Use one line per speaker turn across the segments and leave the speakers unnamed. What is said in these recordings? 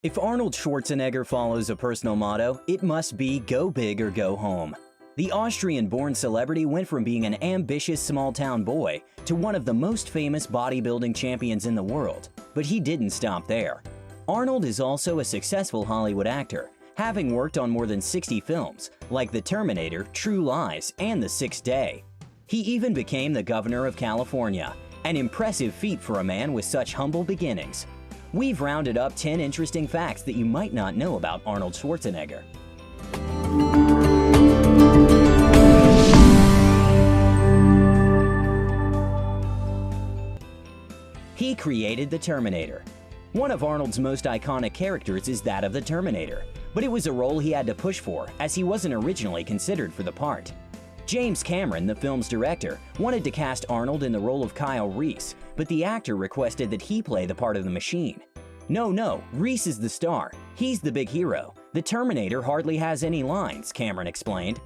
If Arnold Schwarzenegger follows a personal motto, it must be go big or go home. The Austrian-born celebrity went from being an ambitious small-town boy to one of the most famous bodybuilding champions in the world, but he didn't stop there. Arnold is also a successful Hollywood actor, having worked on more than 60 films, like The Terminator, True Lies, and The Sixth Day. He even became the governor of California, an impressive feat for a man with such humble beginnings. We've rounded up 10 interesting facts that you might not know about Arnold Schwarzenegger. He created the Terminator. One of Arnold's most iconic characters is that of the Terminator, but it was a role he had to push for as he wasn't originally considered for the part. James Cameron, the film's director, wanted to cast Arnold in the role of Kyle Reese, but the actor requested that he play the part of the machine. No, Reese is the star. He's the big hero. The Terminator hardly has any lines, Cameron explained.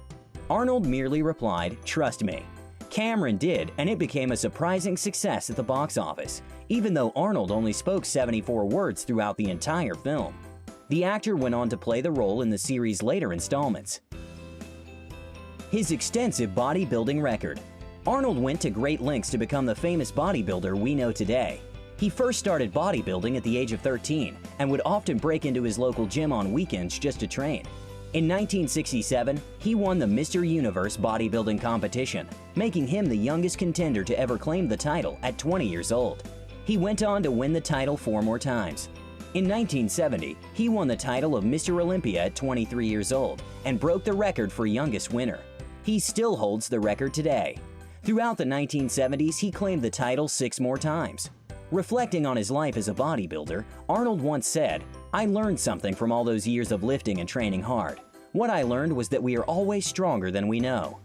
Arnold merely replied, "Trust me." Cameron did, and it became a surprising success at the box office, even though Arnold only spoke 74 words throughout the entire film. The actor went on to play the role in the series' later installments. His extensive bodybuilding record. Arnold went to great lengths to become the famous bodybuilder we know today. He first started bodybuilding at the age of 13 and would often break into his local gym on weekends just to train. In 1967, he won the Mr. Universe bodybuilding competition, making him the youngest contender to ever claim the title at 20 years old. He went on to win the title 4 more times. In 1970, he won the title of Mr. Olympia at 23 years old and broke the record for youngest winner. He still holds the record today. Throughout the 1970s, he claimed the title 6 more times. Reflecting on his life as a bodybuilder, Arnold once said, "I learned something from all those years of lifting and training hard. What I learned was that we are always stronger than we know."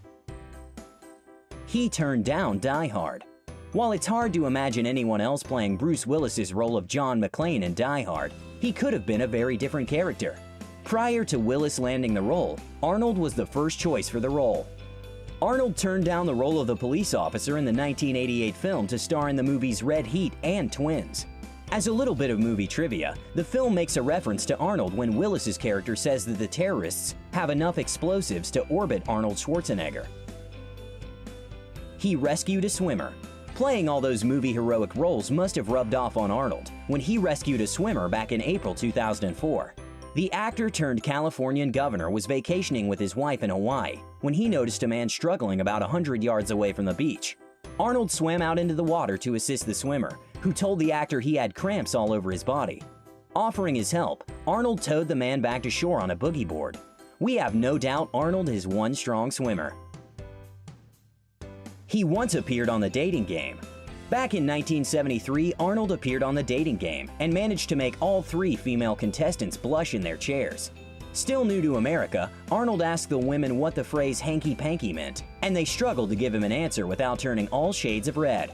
He turned down Die Hard. While it's hard to imagine anyone else playing Bruce Willis's role of John McClane in Die Hard, he could have been a very different character. Prior to Willis landing the role, Arnold was the first choice for the role. Arnold turned down the role of the police officer in the 1988 film to star in the movies Red Heat and Twins. As a little bit of movie trivia, the film makes a reference to Arnold when Willis's character says that the terrorists have enough explosives to orbit Arnold Schwarzenegger. He rescued a swimmer. Playing all those movie heroic roles must have rubbed off on Arnold when he rescued a swimmer back in April 2004. The actor-turned-Californian governor was vacationing with his wife in Hawaii when he noticed a man struggling about 100 yards away from the beach. Arnold swam out into the water to assist the swimmer, who told the actor he had cramps all over his body. Offering his help, Arnold towed the man back to shore on a boogie board. We have no doubt Arnold is one strong swimmer. He once appeared on The Dating Game. Back in 1973, Arnold appeared on The Dating Game and managed to make all 3 female contestants blush in their chairs. Still new to America, Arnold asked the women what the phrase hanky-panky meant, and they struggled to give him an answer without turning all shades of red.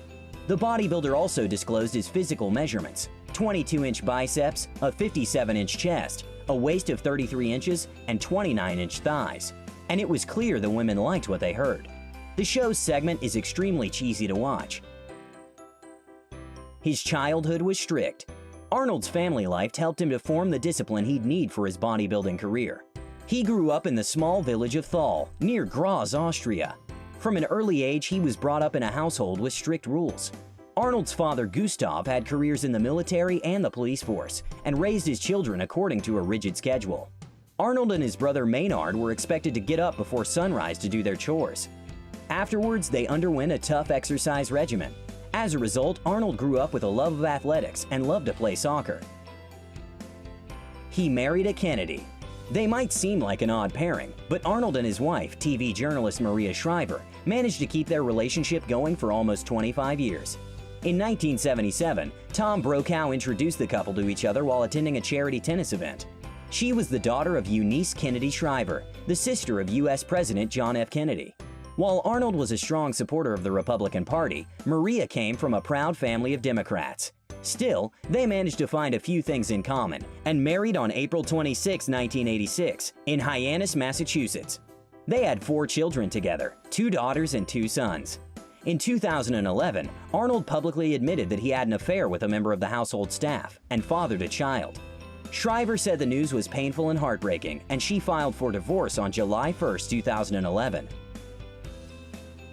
The bodybuilder also disclosed his physical measurements: 22-inch biceps, a 57-inch chest, a waist of 33 inches, and 29-inch thighs. And it was clear the women liked what they heard. The show's segment is extremely cheesy to watch. His childhood was strict. Arnold's family life helped him to form the discipline he'd need for his bodybuilding career. He grew up in the small village of Thal, near Graz, Austria. From an early age, he was brought up in a household with strict rules. Arnold's father, Gustav, had careers in the military and the police force, and raised his children according to a rigid schedule. Arnold and his brother Maynard were expected to get up before sunrise to do their chores. Afterwards, they underwent a tough exercise regimen. As a result, Arnold grew up with a love of athletics and loved to play soccer. He married a Kennedy. They might seem like an odd pairing, but Arnold and his wife, TV journalist Maria Shriver, managed to keep their relationship going for almost 25 years. In 1977, Tom Brokaw introduced the couple to each other while attending a charity tennis event. She was the daughter of Eunice Kennedy Shriver, the sister of U.S. President John F. Kennedy. While Arnold was a strong supporter of the Republican Party, Maria came from a proud family of Democrats. Still, they managed to find a few things in common and married on April 26, 1986, in Hyannis, Massachusetts. They had 4 children together, 2 daughters and 2 sons. In 2011, Arnold publicly admitted that he had an affair with a member of the household staff and fathered a child. Shriver said the news was painful and heartbreaking, and she filed for divorce on July 1, 2011.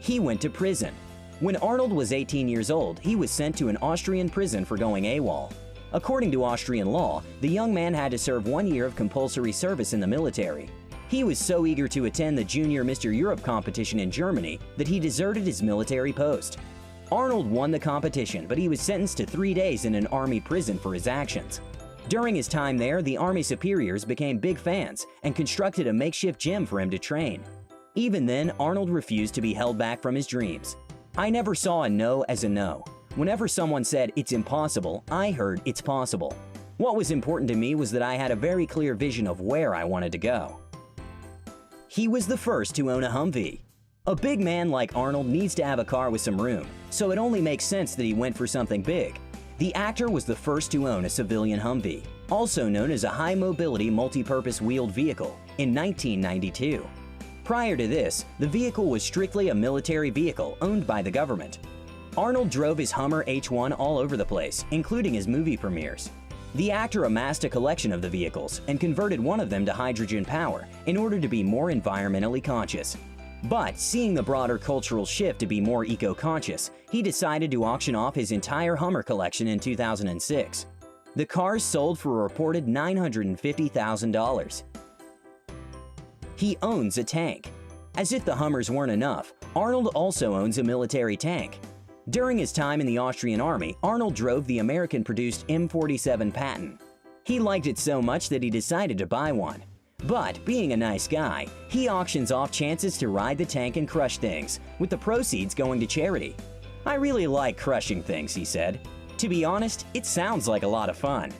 He went to prison. When Arnold was 18 years old, he was sent to an Austrian prison for going AWOL. According to Austrian law, the young man had to serve 1 year of compulsory service in the military. He was so eager to attend the Junior Mr. Europe competition in Germany that he deserted his military post. Arnold won the competition, but he was sentenced to 3 days in an army prison for his actions. During his time there, the army superiors became big fans and constructed a makeshift gym for him to train. Even then, Arnold refused to be held back from his dreams. I never saw a no as a no. Whenever someone said it's impossible, I heard it's possible. What was important to me was that I had a very clear vision of where I wanted to go. He was the first to own a Humvee. A big man like Arnold needs to have a car with some room, so it only makes sense that he went for something big. The actor was the first to own a civilian Humvee, also known as a high-mobility multi-purpose wheeled vehicle, in 1992. Prior to this, the vehicle was strictly a military vehicle owned by the government. Arnold drove his Hummer H1 all over the place, including his movie premieres. The actor amassed a collection of the vehicles and converted one of them to hydrogen power in order to be more environmentally conscious. But seeing the broader cultural shift to be more eco-conscious, he decided to auction off his entire Hummer collection in 2006. The cars sold for a reported $950,000. He owns a tank. As if the Hummers weren't enough, Arnold also owns a military tank. During his time in the Austrian Army, Arnold drove the American-produced M47 Patton. He liked it so much that he decided to buy one. But, being a nice guy, he auctions off chances to ride the tank and crush things, with the proceeds going to charity. "I really like crushing things," he said. "To be honest, it sounds like a lot of fun."